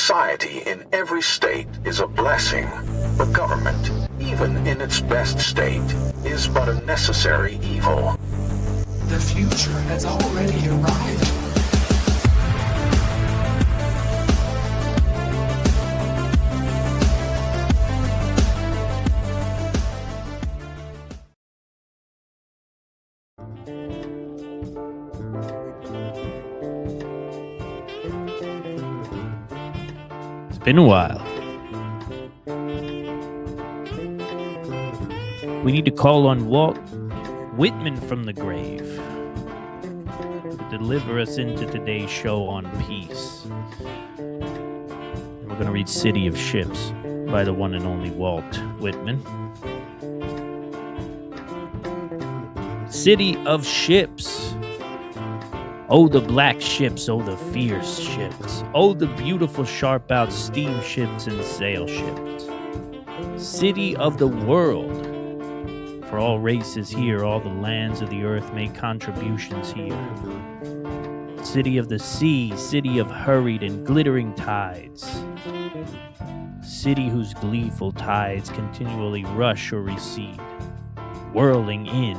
society in every state is a blessing. The government, even in its best state, is but a necessary evil. The future has already arrived. It's been a while. We need to call on Walt Whitman from the grave to deliver us into today's show on peace. And we're going to read City of Ships by the one and only Walt Whitman. City of Ships. Oh, the black ships, oh, the fierce ships, oh, the beautiful sharp-out steamships and sail ships. City of the world. For all races here, all the lands of the earth make contributions here. City of the sea, city of hurried and glittering tides. City whose gleeful tides continually rush or recede, whirling in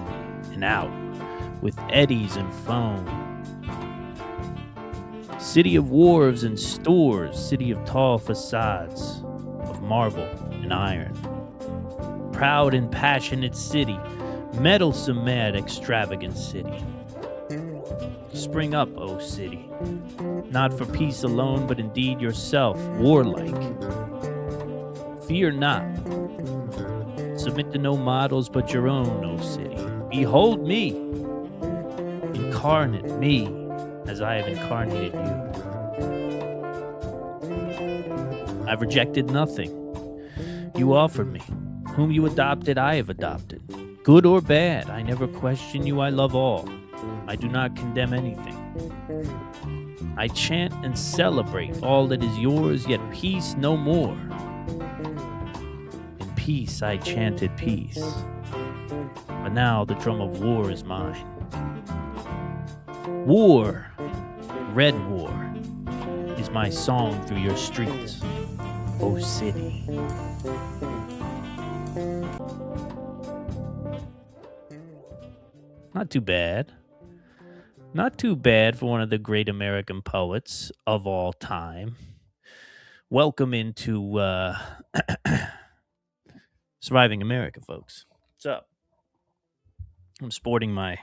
and out with eddies and foam. City of wharves and stores, city of tall facades of marble and iron. Proud and passionate city, meddlesome, mad, extravagant city. Spring up, O city, not for peace alone, but indeed yourself, warlike. Fear not. Submit to no models but your own, O city. Behold me, incarnate me, as I have incarnated you. I've rejected nothing you offered me. Whom you adopted, I have adopted. Good or bad, I never question you, I love all. I do not condemn anything. I chant and celebrate all that is yours, yet peace no more. In peace I chanted peace, but now the drum of war is mine. War, red war, is my song through your streets, O city. Not too bad. Not too bad for one of the great American poets of all time. Welcome into Surviving America, folks. What's up? I'm sporting my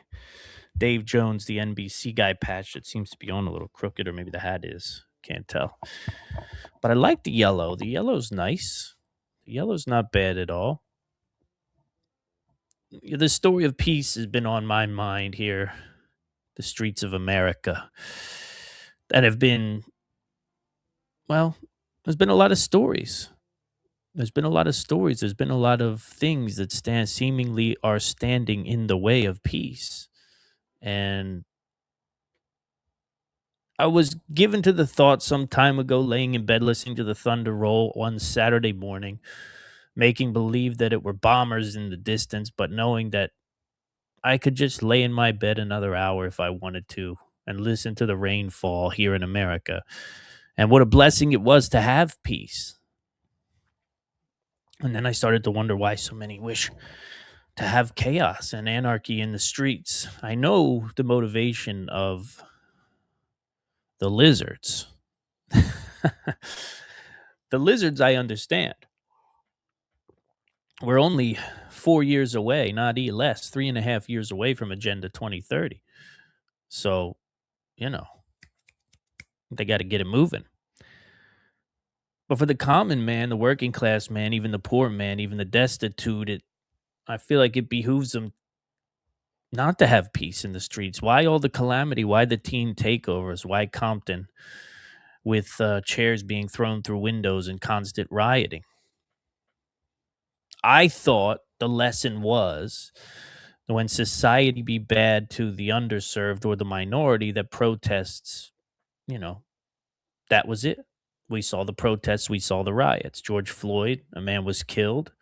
Dave Jones, the NBC guy patch that seems to be on a little crooked, or maybe the hat is. Can't tell. But I like the yellow. The yellow's nice. The yellow's not bad at all. The story of peace has been on my mind here, the streets of America, that have been, well, there's been a lot of stories. There's been a lot of stories. There's been a lot of things that seemingly are standing in the way of peace. And I was given to the thought some time ago, laying in bed listening to the thunder roll one Saturday morning, making believe that it were bombers in the distance, but knowing that I could just lay in my bed another hour if I wanted to and listen to the rain fall here in America. And what a blessing it was to have peace. And then I started to wonder why so many wish to have chaos and anarchy in the streets. I know the motivation of the lizards. The lizards I understand. We're only 4 years away, not less, 3.5 years away from Agenda 2030. So, they got to get it moving. But for the common man, the working class man, even the poor man, even the destitute, I feel like it behooves them not to have peace in the streets. Why all the calamity? Why the teen takeovers? Why Compton with chairs being thrown through windows and constant rioting? I thought the lesson was when society be bad to the underserved or the minority, that protests, that was it. We saw the protests. We saw the riots. George Floyd, a man was killed,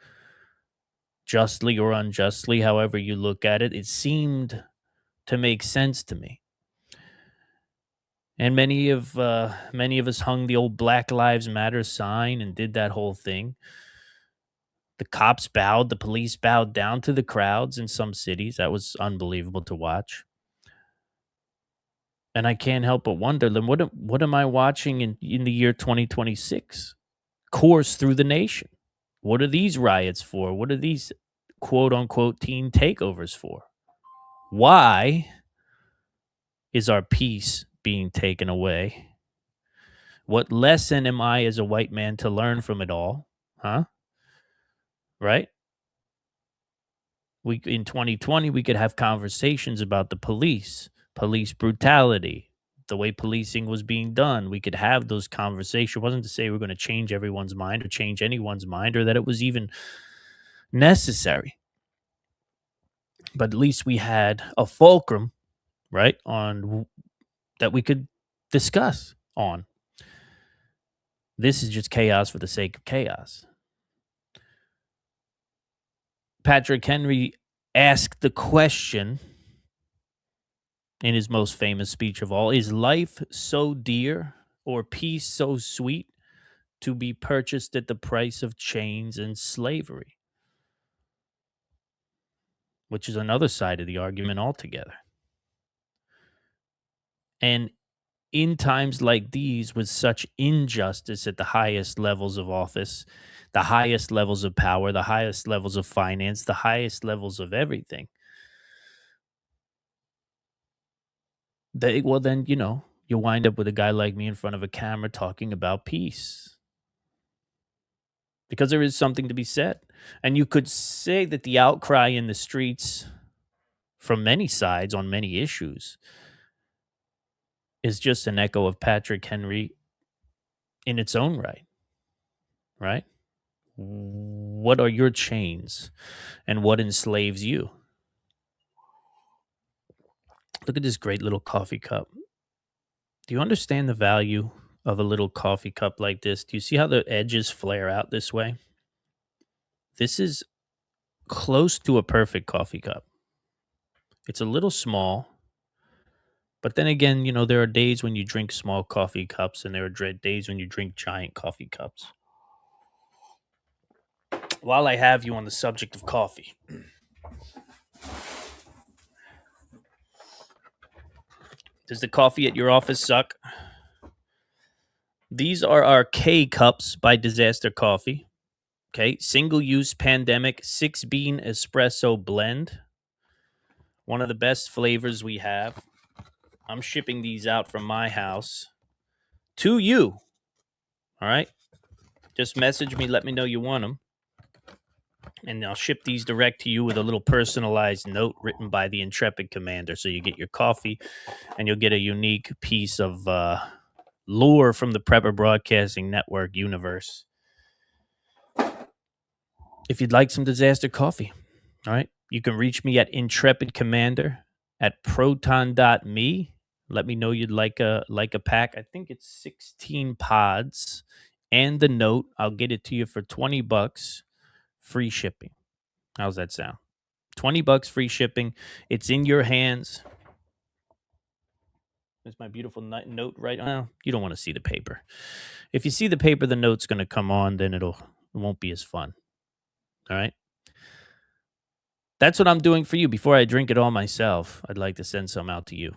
justly or unjustly, however you look at it. It seemed to make sense to me. And many of us hung the old Black Lives Matter sign and did that whole thing. The cops bowed, the police bowed down to the crowds in some cities. That was unbelievable to watch. And I can't help but wonder, then what am I watching in the year 2026? Course through the nation. What are these riots for? What are these quote unquote teen takeovers for? Why is our peace being taken away? What lesson am I as a white man to learn from it all? Huh? Right? We in 2020 we could have conversations about the police brutality, the way policing was being done. We could have those conversations. It wasn't to say we're going to change everyone's mind or change anyone's mind or that it was even necessary. But at least we had a fulcrum, right, on that we could discuss on. This is just chaos for the sake of chaos. Patrick Henry asked the question in his most famous speech of all: is life so dear or peace so sweet to be purchased at the price of chains and slavery? Which is another side of the argument altogether. And in times like these, with such injustice at the highest levels of office, the highest levels of power, the highest levels of finance, the highest levels of everything, well, then, you wind up with a guy like me in front of a camera talking about peace. Because there is something to be said. And you could say that the outcry in the streets from many sides on many issues is just an echo of Patrick Henry in its own right, right? What are your chains and what enslaves you? Look at this great little coffee cup. Do you understand the value of a little coffee cup like this? Do you see how the edges flare out this way? This is close to a perfect coffee cup. It's a little small, but then again, there are days when you drink small coffee cups and there are days when you drink giant coffee cups. While I have you on the subject of coffee, does the coffee at your office suck? These are our K cups by Disaster Coffee. Okay, single use pandemic 6-bean espresso blend. One of the best flavors we have. I'm shipping these out from my house to you. All right. Just message me, let me know you want them. And I'll ship these direct to you with a little personalized note written by the Intrepid Commander. So you get your coffee and you'll get a unique piece of lore from the Prepper Broadcasting Network universe. If you'd like some disaster coffee, all right, you can reach me at Intrepid Commander at proton.me. Let me know you'd like a pack. I think it's 16 pods and the note. I'll get it to you for $20, free shipping. How's that sound? $20 free shipping. It's in your hands. There's my beautiful note right now. You don't want to see the paper. If you see the paper, the note's going to come on, then it won't be as fun. All right. That's what I'm doing for you. Before I drink it all myself, I'd like to send some out to you.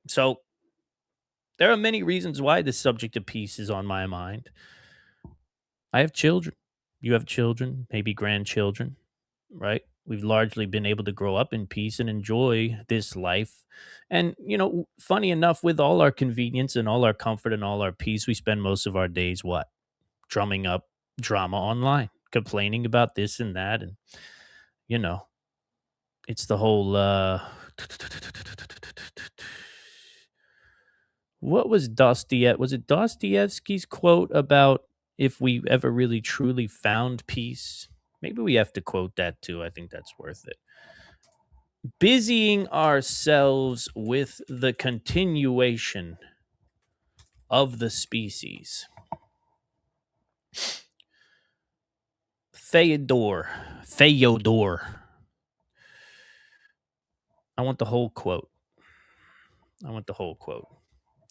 So there are many reasons why this subject of peace is on my mind. I have children. You have children, maybe grandchildren, right? We've largely been able to grow up in peace and enjoy this life. And, funny enough, with all our convenience and all our comfort and all our peace, we spend most of our days what? Drumming up drama online, complaining about this and that. And, it's the whole, what was was it Dostoevsky's quote about if we ever really truly found peace? Maybe we have to quote that too. I think that's worth it. Busying ourselves with the continuation of the species. Theodore. I want the whole quote.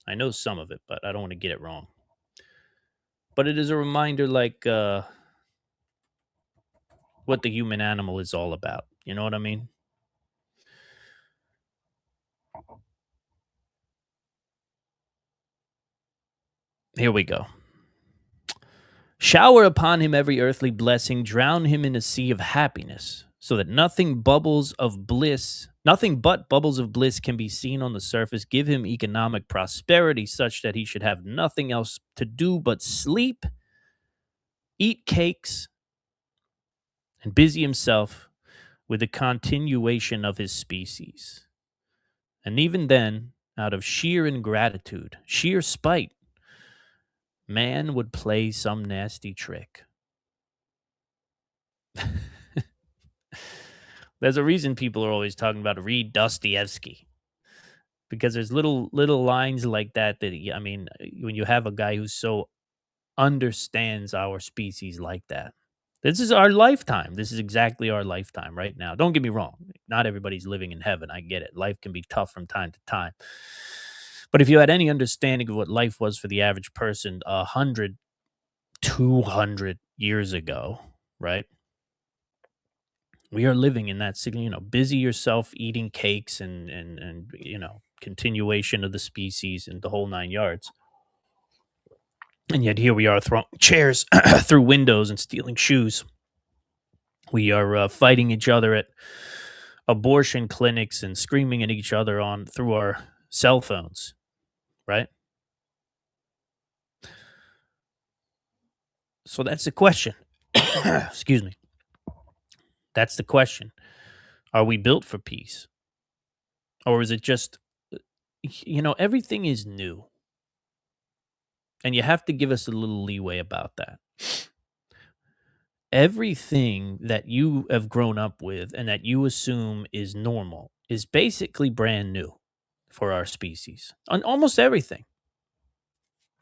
I know some of it, but I don't want to get it wrong. But it is a reminder, like what the human animal is all about. You know what I mean? Here we go. Shower upon him every earthly blessing, drown him in a sea of happiness, so that nothing but bubbles of bliss can be seen on the surface. Give him economic prosperity such that he should have nothing else to do but sleep, eat cakes, and busy himself with the continuation of his species. And even then, out of sheer ingratitude, sheer spite, man would play some nasty trick. There's a reason people are always talking about read Dostoevsky, because there's little lines like that I mean, when you have a guy who so understands our species like that. This is our lifetime. This is exactly our lifetime right now. Don't get me wrong. Not everybody's living in heaven. I get it. Life can be tough from time to time. But if you had any understanding of what life was for the average person 100, 200 years ago, right? We are living in that, busy yourself eating cakes and continuation of the species and the whole nine yards. And yet here we are throwing chairs through windows and stealing shoes. We are fighting each other at abortion clinics and screaming at each other on through our cell phones, right? So that's the question. Excuse me. That's the question. Are we built for peace? Or is it just, everything is new. And you have to give us a little leeway about that. Everything that you have grown up with and that you assume is normal is basically brand new for our species. On almost everything.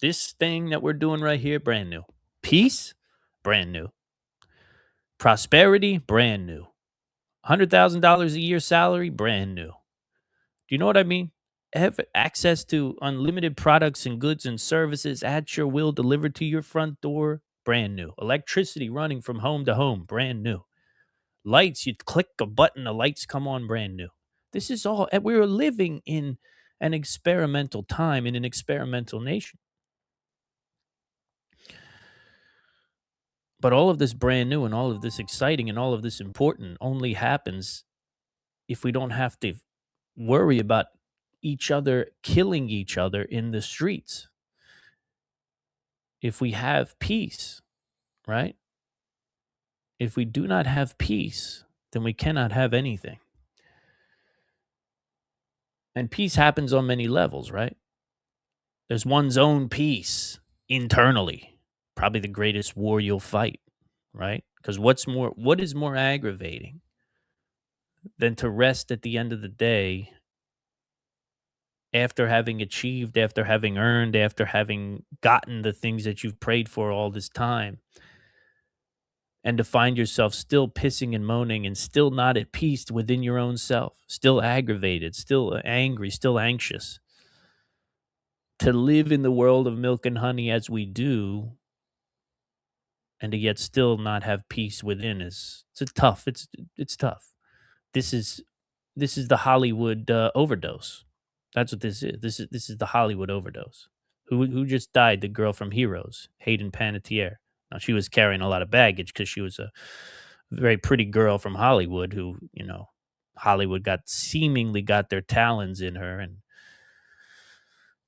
This thing that we're doing right here, brand new. Peace, brand new. Prosperity, brand new. $100,000 a year salary, brand new. Do you know what I mean? Have access to unlimited products and goods and services at your will delivered to your front door, brand new. Electricity running from home to home, brand new. Lights, you click a button, the lights come on, brand new. This is all, we're living in an experimental time in an experimental nation. But all of this brand new and all of this exciting and all of this important only happens if we don't have to worry about each other killing each other in the streets. If we have peace, right? If we do not have peace, then we cannot have anything. And peace happens on many levels, right? There's one's own peace internally, probably the greatest war you'll fight, right? Because what is more aggravating than to rest at the end of the day after having achieved, after having earned, after having gotten the things that you've prayed for all this time, and to find yourself still pissing and moaning and still not at peace within your own self, still aggravated, still angry, still anxious. To live in the world of milk and honey as we do, and to yet still not have peace within it's tough. It's tough. This is the Hollywood overdose. That's what this is. This is the Hollywood overdose. Who just died? The girl from Heroes, Hayden Panettiere. Now she was carrying a lot of baggage because she was a very pretty girl from Hollywood who, Hollywood seemingly got their talons in her, and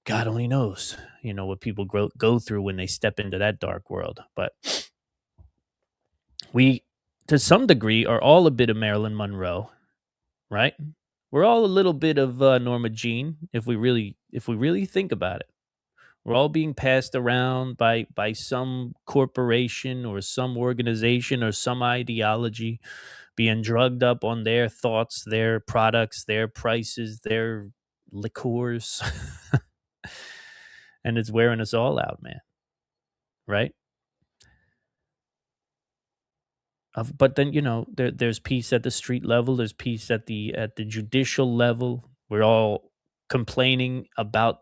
God only knows, what people go through when they step into that dark world. But we, to some degree, are all a bit of Marilyn Monroe, right? We're all a little bit of Norma Jean, if we really think about it. We're all being passed around by some corporation or some organization or some ideology, being drugged up on their thoughts, their products, their prices, their liqueurs. And it's wearing us all out, man. Right? But then, there's peace at the street level, there's peace at the judicial level. We're all complaining about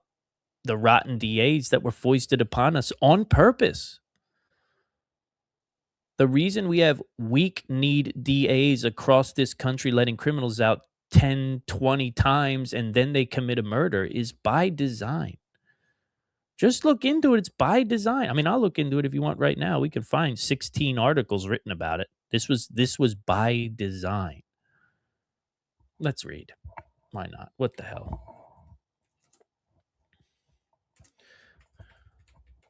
the rotten DAs that were foisted upon us on purpose. The reason we have weak-kneed DAs across this country letting criminals out 10, 20 times and then they commit a murder is by design. Just look into it. It's by design. I mean, I'll look into it if you want right now. We can find 16 articles written about it. This was by design. Let's read. Why not? What the hell?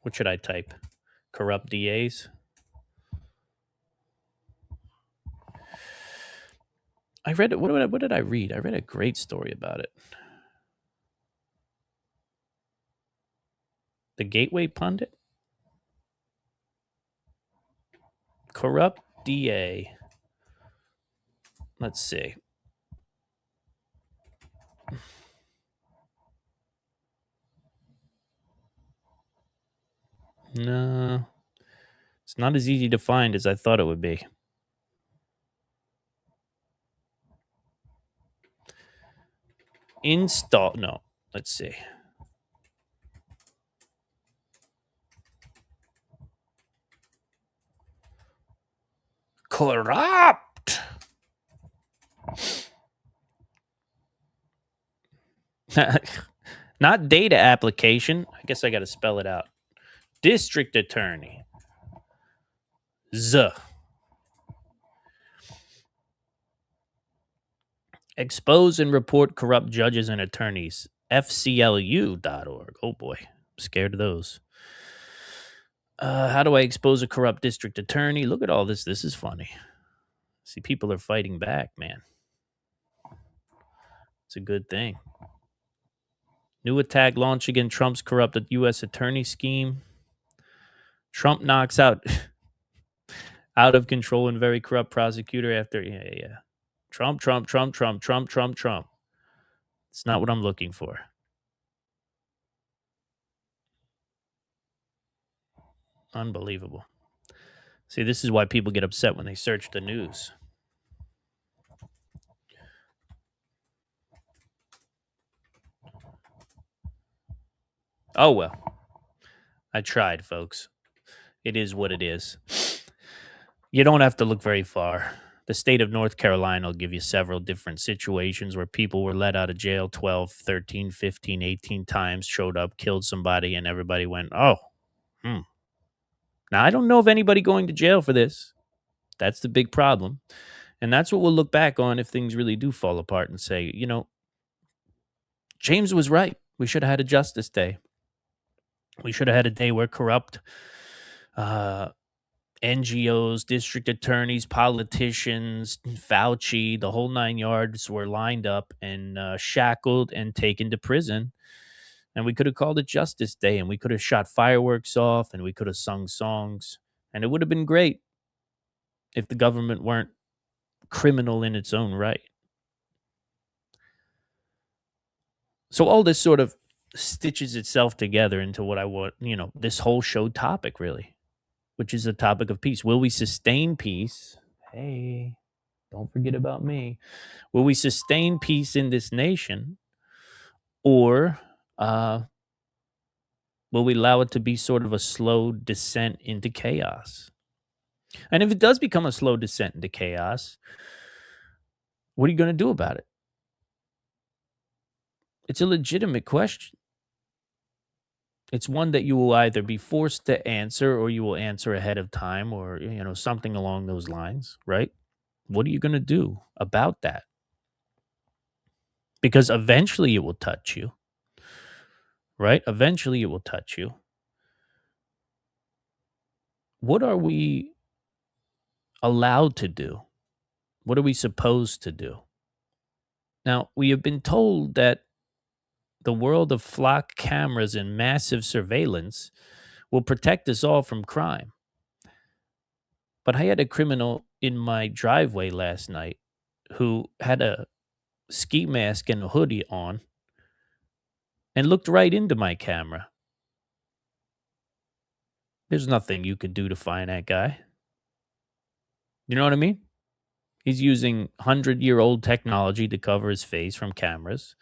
What should I type? Corrupt DAs? I read it. What did I read? I read a great story about it. The Gateway Pundit? Corrupt DA. Let's see. No. It's not as easy to find as I thought it would be. Install. No. Let's see. Corrupt. Not data application. I guess I got to spell it out. District attorney. Z. Expose and report corrupt judges and attorneys. FCLU.org. Oh boy. I'm scared of those. How do I expose a corrupt district attorney? Look at all this. This is funny. See, people are fighting back, man. It's a good thing. New attack launched against Trump's corrupted U.S. attorney scheme. Trump knocks out out of control and very corrupt prosecutor after. Yeah. Trump. It's not what I'm looking for. Unbelievable. See, this is why people get upset when they search the news. Oh, well. I tried, folks. It is what it is. You don't have to look very far. The state of North Carolina will give you several different situations where people were let out of jail 12, 13, 15, 18 times, showed up, killed somebody, and everybody went, oh, Now, I don't know of anybody going to jail for this. That's the big problem. And that's what we'll look back on if things really do fall apart and say, you know, James was right. We should have had a Justice Day. We should have had a day where corrupt NGOs, district attorneys, politicians, Fauci, the whole 9 yards were lined up and shackled and taken to prison. And we could have called it Justice Day, and we could have shot fireworks off, and we could have sung songs. And it would have been great if the government weren't criminal in its own right. So all this sort of stitches itself together into what I want, this whole show topic, really, which is the topic of peace. Will we sustain peace? Hey, don't forget about me. Will we sustain peace in this nation, or will we allow it to be sort of a slow descent into chaos? And if it does become a slow descent into chaos, what are you going to do about it? It's a legitimate question. It's one that you will either be forced to answer or you will answer ahead of time or, something along those lines, right? What are you going to do about that? Because eventually it will touch you, right? Eventually it will touch you. What are we allowed to do? What are we supposed to do? Now, we have been told that the world of flock cameras and massive surveillance will protect us all from crime. But I had a criminal in my driveway last night who had a ski mask and a hoodie on and looked right into my camera. There's nothing you could do to find that guy. You know what I mean? He's using 100-year-old technology to cover his face from cameras.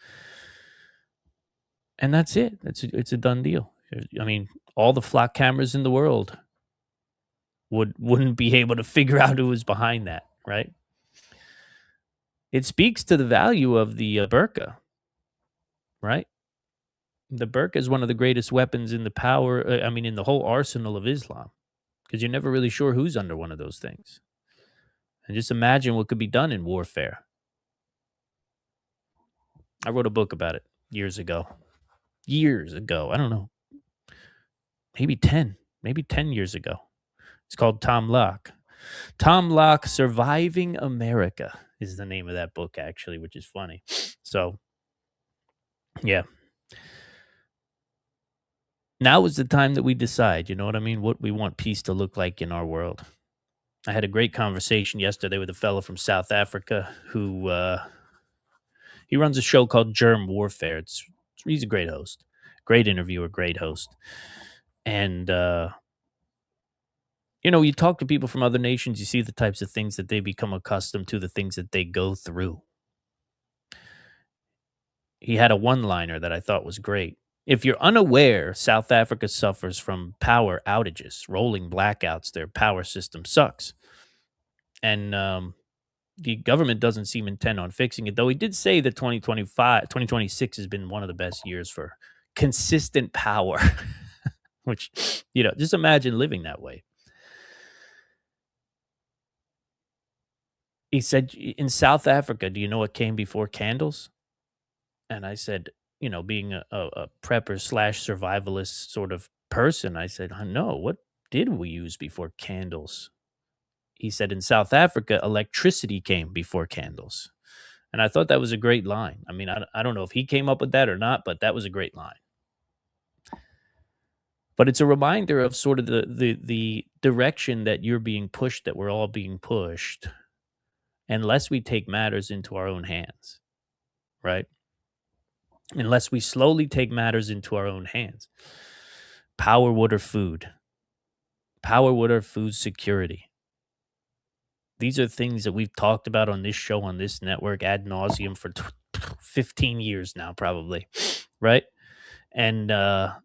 and that's it. It's a done deal. I mean, all the flock cameras in the world wouldn't be able to figure out who was behind that, right? It speaks to the value of the burqa, right? The burqa is one of the greatest weapons in the power. I mean, in the whole arsenal of Islam, because you're never really sure who's under one of those things. And just imagine what could be done in warfare. I wrote a book about it years ago. Years ago. I don't know. Maybe 10 years ago. It's called Tom Locke. Tom Locke Surviving America is the name of that book, actually, which is funny. So, yeah. Now is the time that we decide, you know what I mean? What we want peace to look like in our world. I had a great conversation yesterday with a fellow from South Africa who he runs a show called Germ Warfare. He's a great host, great interviewer, great host. And you talk to people from other nations, you see the types of things that they become accustomed to, the things that they go through. He had a one-liner that I thought was great. If you're unaware, South Africa suffers from power outages, rolling blackouts. Their power system sucks. And the government doesn't seem intent on fixing it, though he did say that 2026 has been one of the best years for consistent power, which, just imagine living that way. He said, in South Africa, do you know what came before candles? And I said, being a prepper slash survivalist sort of person, I said, no, what did we use before candles? He said, in South Africa, electricity came before candles. And I thought that was a great line. I mean, I don't know if he came up with that or not, but that was a great line. But it's a reminder of sort of the direction that you're being pushed, that we're all being pushed, unless we take matters into our own hands, right? Unless we slowly take matters into our own hands. Power, water, food. Power, water, food security. These are things that we've talked about on this show, on this network, ad nauseum for 15 years now, probably, right? And a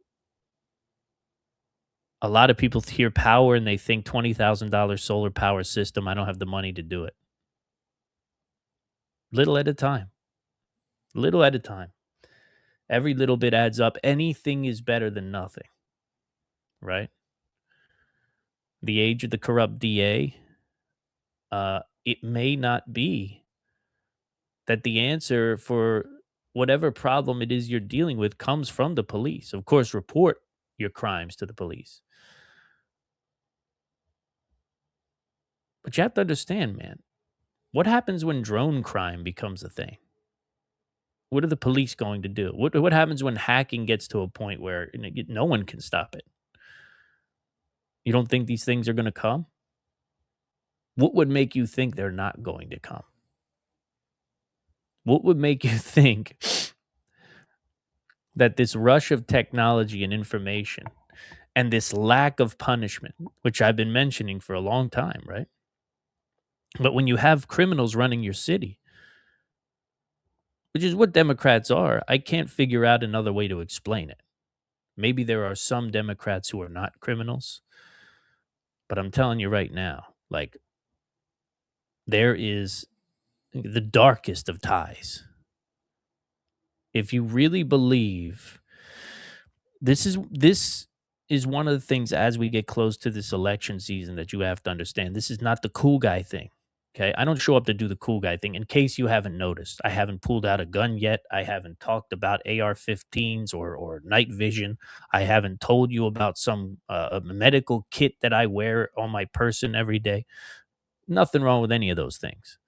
lot of people hear power and they think $20,000 solar power system. I don't have the money to do it. Little at a time. Little at a time. Every little bit adds up. Anything is better than nothing, right? The age of the corrupt DA, it may not be that the answer for whatever problem it is you're dealing with comes from the police. Of course, report your crimes to the police. But you have to understand, man, what happens when drone crime becomes a thing? What are the police going to do? What happens when hacking gets to a point where no one can stop it? You don't think these things are going to come? What would make you think they're not going to come? What would make you think that this rush of technology and information and this lack of punishment, which I've been mentioning for a long time, right? But when you have criminals running your city, which is what Democrats are, I can't figure out another way to explain it. Maybe there are some Democrats who are not criminals, but I'm telling you right now, like, there is the darkest of ties. If you really believe this is one of the things as we get close to this election season that you have to understand. This is not the cool guy thing. Okay. I don't show up to do the cool guy thing. In case you haven't noticed, I haven't pulled out a gun yet. I haven't talked about AR-15s or night vision. I haven't told you about some a medical kit that I wear on my person every day. Nothing wrong with any of those things.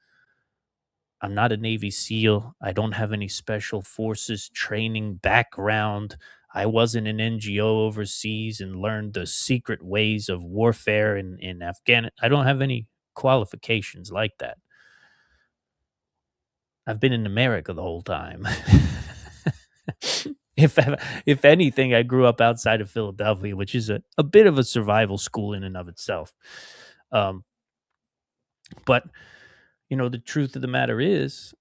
I'm not a Navy SEAL. I don't have any special forces training background. I wasn't an NGO overseas and learned the secret ways of warfare in Afghanistan. I don't have any qualifications like that. I've been in America the whole time. if anything, I grew up outside of Philadelphia, which is a bit of a survival school in and of itself. But the truth of the matter is,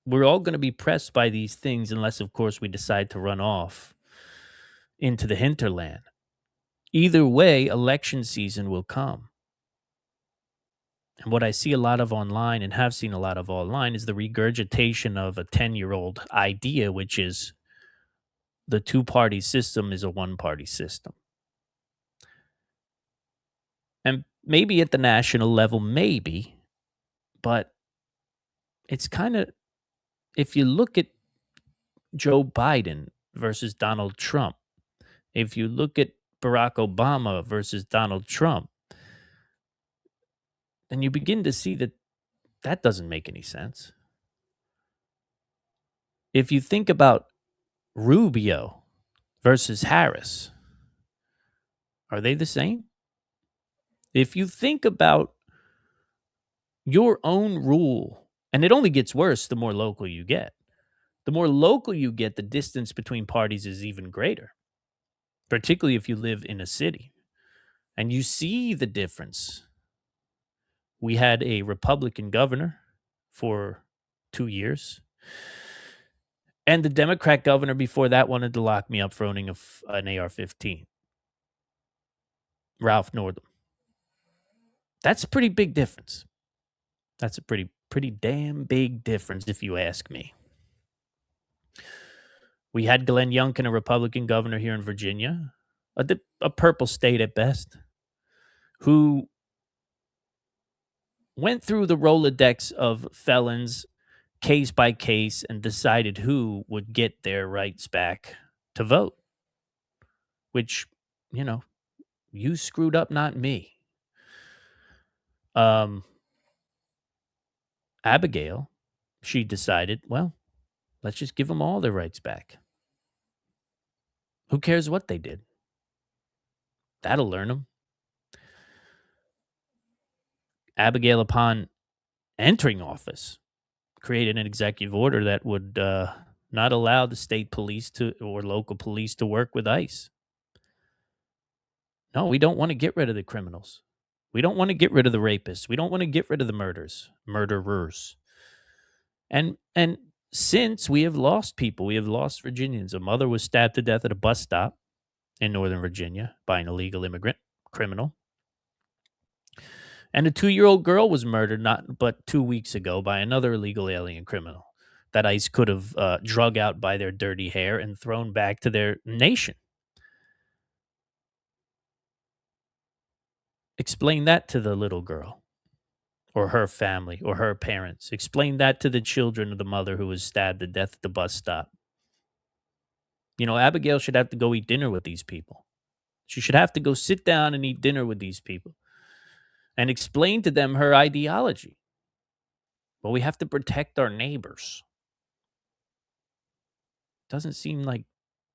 we're all going to be pressed by these things unless, of course, we decide to run off into the hinterland. Either way, election season will come. And what I see a lot of online and have seen a lot of online is the regurgitation of a 10-year-old idea, which is the two-party system is a one-party system. And maybe at the national level, maybe, but it's kind of, if you look at Joe Biden versus Donald Trump, if you look at Barack Obama versus Donald Trump, then you begin to see that that doesn't make any sense. If you think about Rubio versus Harris, are they the same? If you think about your own rule, and it only gets worse the more local you get. The more local you get, the distance between parties is even greater, particularly if you live in a city. And you see the difference. We had a Republican governor for 2 years. And the Democrat governor before that wanted to lock me up for owning an AR-15. Ralph Northam. That's a pretty big difference. That's a pretty damn big difference, if you ask me. We had Glenn Youngkin, a Republican governor here in Virginia, a purple state at best, who went through the Rolodex of felons case by case and decided who would get their rights back to vote, which, you screwed up, not me. Abigail, she decided, well, let's just give them all their rights back. Who cares what they did? That'll learn them. Abigail, upon entering office, created an executive order that would not allow the state police or local police to work with ICE. No, we don't want to get rid of the criminals. We don't want to get rid of the rapists. We don't want to get rid of the murderers. And since we have lost people, we have lost Virginians. A mother was stabbed to death at a bus stop in Northern Virginia by an illegal immigrant criminal. And a 2-year-old girl was murdered but 2 weeks ago by another illegal alien criminal that ICE could have drug out by their dirty hair and thrown back to their nation. Explain that to the little girl or her family or her parents. Explain that to the children of the mother who was stabbed to death at the bus stop. Abigail should have to go eat dinner with these people. She should have to go sit down and eat dinner with these people and explain to them her ideology. But we have to protect our neighbors. Doesn't seem like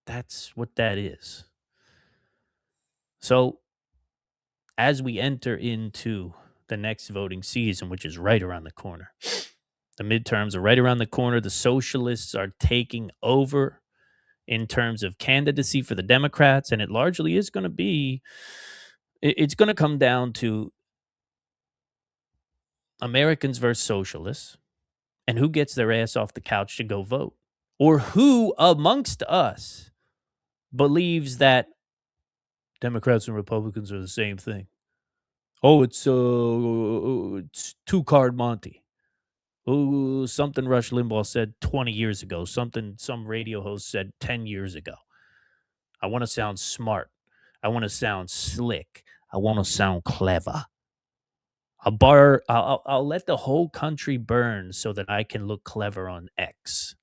that's what that is. So, as we enter into the next voting season, which is right around the corner, the midterms are right around the corner. The socialists are taking over in terms of candidacy for the Democrats, and it largely is going to be, it's going to come down to Americans versus socialists, and who gets their ass off the couch to go vote, or who amongst us believes that Democrats and Republicans are the same thing. Oh, it's two-card Monty. Oh, something Rush Limbaugh said 20 years ago. Something some radio host said 10 years ago. I want to sound smart. I want to sound slick. I want to sound clever. I'll let the whole country burn so that I can look clever on X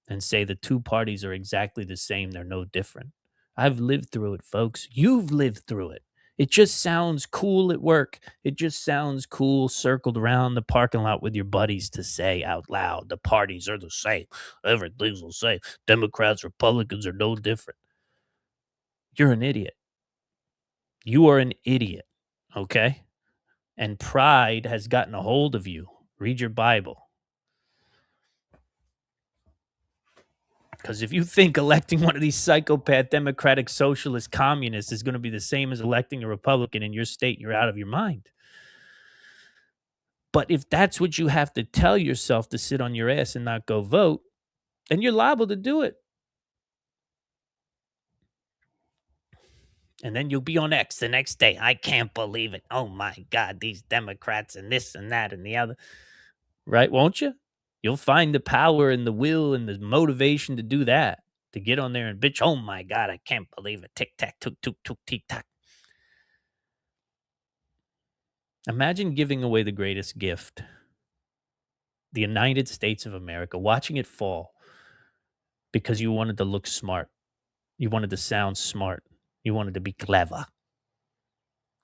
and say the two parties are exactly the same. They're no different. I've lived through it, folks. You've lived through it. It just sounds cool at work. It just sounds cool circled around the parking lot with your buddies to say out loud, the parties are the same. Everything's the same. Democrats, Republicans are no different. You're an idiot. You are an idiot, okay? And pride has gotten a hold of you. Read your Bible. Because if you think electing one of these psychopath, democratic, socialist, communists is going to be the same as electing a Republican in your state, you're out of your mind. But if that's what you have to tell yourself to sit on your ass and not go vote, then you're liable to do it. And then you'll be on X the next day. I can't believe it. Oh my God, these Democrats and this and that and the other. Right? Won't you? You'll find the power and the will and the motivation to do that, to get on there and bitch. Oh my God, I can't believe it. Tick tack, took, tick tack. Imagine giving away the greatest gift, the United States of America, watching it fall because you wanted to look smart. You wanted to sound smart. You wanted to be clever.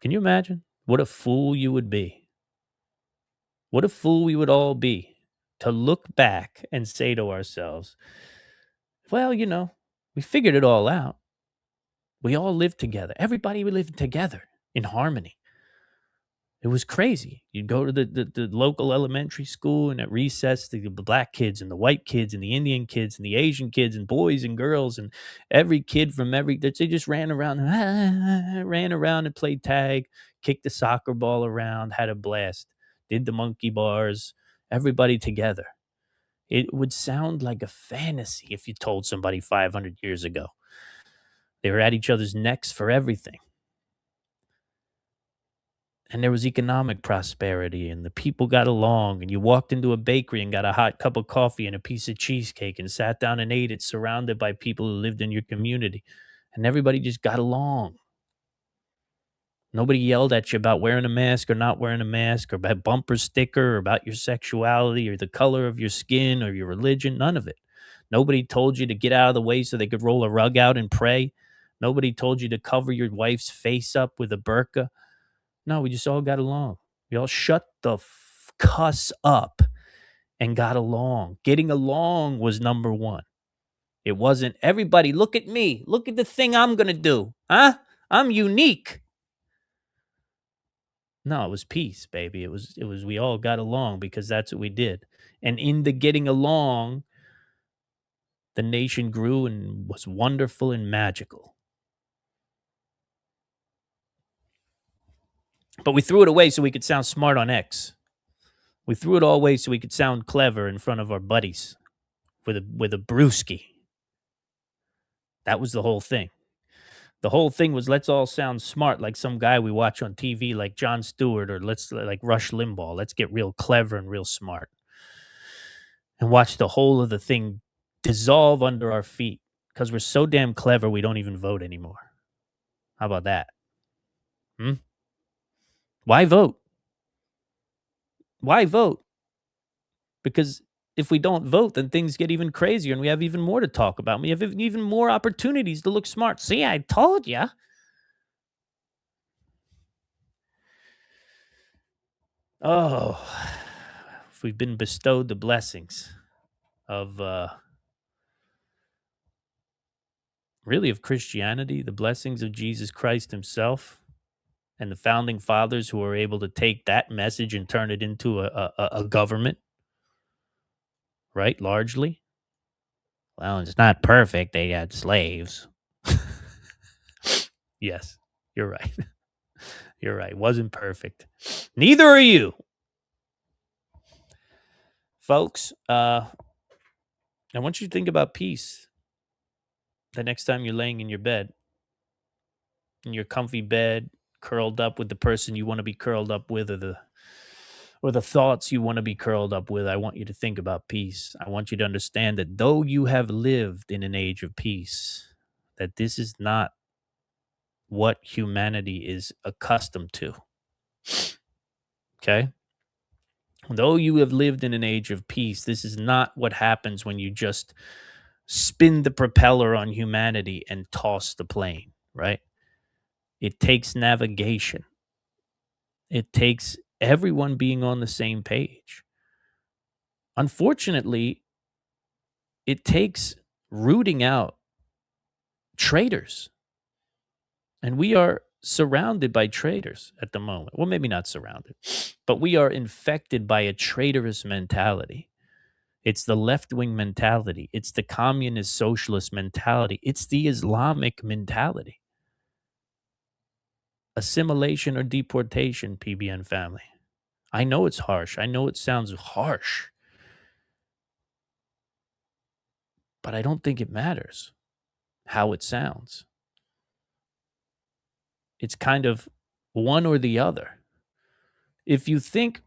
Can you imagine? What a fool you would be. What a fool we would all be to look back and say to ourselves, well, we figured it all out. We all lived together. Everybody lived together in harmony. It was crazy. You'd go to the local elementary school, and at recess, the black kids and the white kids and the Indian kids and the Asian kids and boys and girls and every kid from they just ran around, ran around and played tag, kicked the soccer ball around, had a blast, did the monkey bars, everybody together. It would sound like a fantasy if you told somebody 500 years ago. They were at each other's necks for everything. And there was economic prosperity, and the people got along, and you walked into a bakery and got a hot cup of coffee and a piece of cheesecake and sat down and ate it surrounded by people who lived in your community, and everybody just got along. Nobody yelled at you about wearing a mask or not wearing a mask, or about bumper sticker, or about your sexuality or the color of your skin or your religion. None of it. Nobody told you to get out of the way so they could roll a rug out and pray. Nobody told you to cover your wife's face up with a burqa. No, we just all got along. We all shut the cuss up and got along. Getting along was number one. It wasn't everybody, look at me. Look at the thing I'm going to do. Huh? I'm unique. No, it was peace, baby. It was we all got along because that's what we did. And in the getting along, the nation grew and was wonderful and magical. But we threw it away so we could sound smart on X. We threw it all away so we could sound clever in front of our buddies with a brewski. That was the whole thing. The whole thing was let's all sound smart like some guy we watch on TV like Jon Stewart or let's like Rush Limbaugh. Let's get real clever and real smart. And watch the whole of the thing dissolve under our feet because we're so damn clever we don't even vote anymore. How about that? Why vote? Why vote? Because if we don't vote, then things get even crazier and we have even more to talk about. We have even more opportunities to look smart. See, I told you. Oh, if we've been bestowed the blessings of really of Christianity, the blessings of Jesus Christ himself and the founding fathers who were able to take that message and turn it into a government, right? Largely. Well, it's not perfect. They had slaves. Yes, you're right. You're right. Wasn't perfect. Neither are you. Folks, I want you to think about peace the next time you're laying in your bed, in your comfy bed, curled up with the person you want to be curled up with or the thoughts you want to be curled up with. I want you to think about peace. I want you to understand that though you have lived in an age of peace, that this is not what humanity is accustomed to. Okay? Though you have lived in an age of peace, this is not what happens when you just spin the propeller on humanity and toss the plane, right? It takes navigation. It takes everyone being on the same page. Unfortunately, it takes rooting out traitors. And we are surrounded by traitors at the moment. Well, maybe not surrounded, but we are infected by a traitorous mentality. It's the left-wing mentality. It's the communist socialist mentality. It's the Islamic mentality. Assimilation or deportation, PBN family. I know it's harsh. I know it sounds harsh, but I don't think it matters how it sounds. It's kind of one or the other. If you think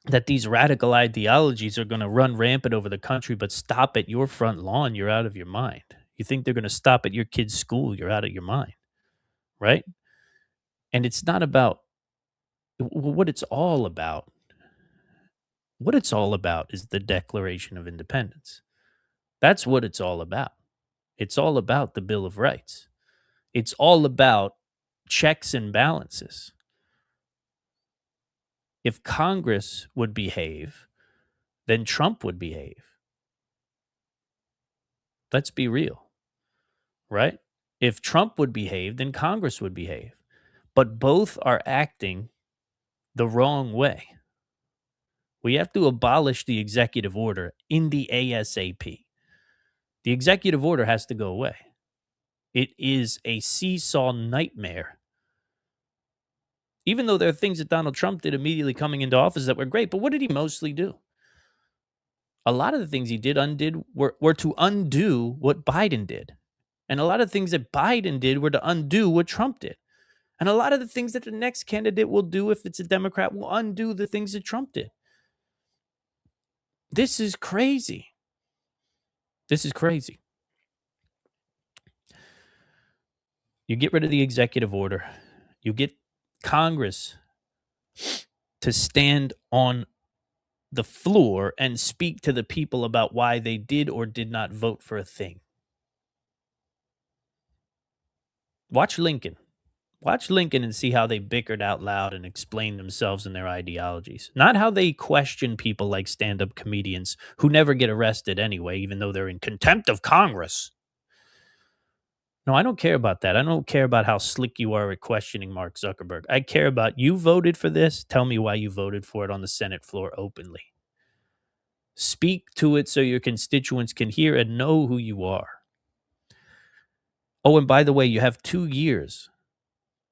that these radical ideologies are going to run rampant over the country but stop at your front lawn, you're out of your mind. You think they're going to stop at your kid's school, you're out of your mind, right? And it's not about what it's all about. What it's all about is the Declaration of Independence. That's what it's all about. It's all about the Bill of Rights. It's all about checks and balances. If Congress would behave, then Trump would behave. Let's be real, right? If Trump would behave, then Congress would behave. But both are acting the wrong way. We have to abolish the executive order in the ASAP. The executive order has to go away. It is a seesaw nightmare. Even though there are things that Donald Trump did immediately coming into office that were great, but what did he mostly do? A lot of the things he did were to undo what Biden did. And a lot of things that Biden did were to undo what Trump did. And a lot of the things that the next candidate will do, if it's a Democrat, will undo the things that Trump did. This is crazy. This is crazy. You get rid of the executive order. You get Congress to stand on the floor and speak to the people about why they did or did not vote for a thing. Watch Lincoln. Watch Lincoln and see how they bickered out loud and explained themselves and their ideologies. Not how they question people like stand-up comedians who never get arrested anyway, even though they're in contempt of Congress. No, I don't care about that. I don't care about how slick you are at questioning Mark Zuckerberg. I care about you voted for this. Tell me why you voted for it on the Senate floor openly. Speak to it so your constituents can hear and know who you are. Oh, and by the way, you have 2 years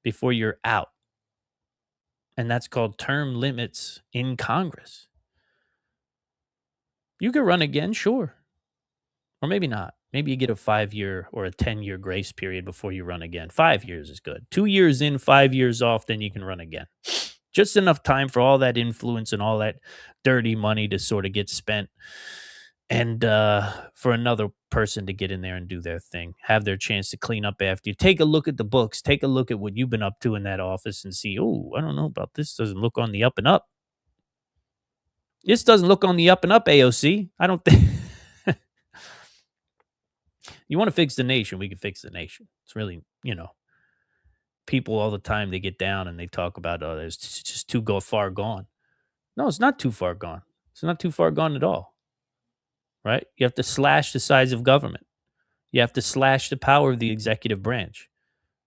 before you're out. And that's called term limits in Congress. You could run again, sure. Or maybe not. Maybe you get a 5-year or a 10-year grace period before you run again. 5 years is good. 2 years in, 5 years off, then you can run again. Just enough time for all that influence and all that dirty money to sort of get spent. And for another person to get in there and do their thing, have their chance to clean up after you. Take a look at the books. Take a look at what you've been up to in that office and see, oh, I don't know about this. Doesn't look on the up and up. This doesn't look on the up and up, AOC. I don't think. You want to fix the nation, we can fix the nation. It's really, people all the time, they get down and they talk about, oh, it's just too far gone. No, it's not too far gone. It's not too far gone at all. Right? You have to slash the size of government. You have to slash the power of the executive branch.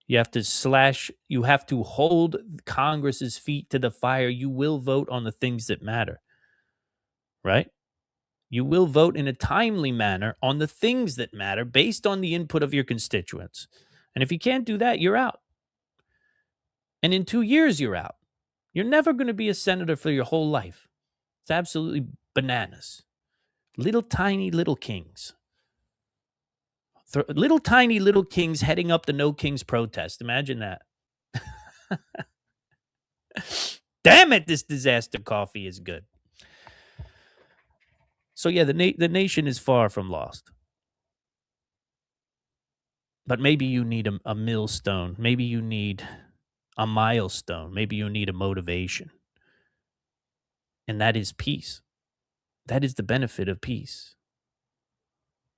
You have to hold Congress's feet to the fire. You will vote on the things that matter. Right? You will vote in a timely manner on the things that matter based on the input of your constituents. And if you can't do that, you're out. And in 2 years, you're out. You're never going to be a senator for your whole life. It's absolutely bananas. Little tiny little kings. Little tiny little kings heading up the No Kings protest. Imagine that. Damn it, this disaster coffee is good. So yeah, the nation is far from lost. But maybe you need a millstone. Maybe you need a milestone. Maybe you need a motivation. And that is peace. That is the benefit of peace.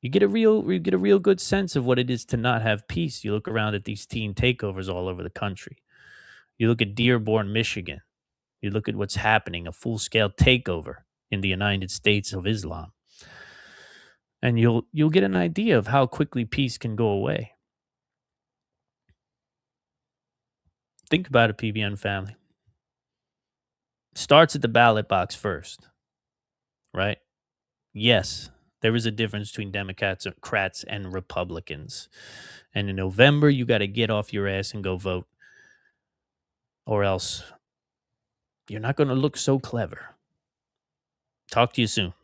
You get a real good sense of what it is to not have peace. You look around at these teen takeovers all over the country. You look at Dearborn, Michigan. You look at what's happening, a full-scale takeover in the United States of Islam. And you'll get an idea of how quickly peace can go away. Think about it, PBN family. Starts at the ballot box first, right? Yes, there is a difference between Democrats and Republicans. And in November, you got to get off your ass and go vote. Or else You're not going to look so clever. Talk to you soon.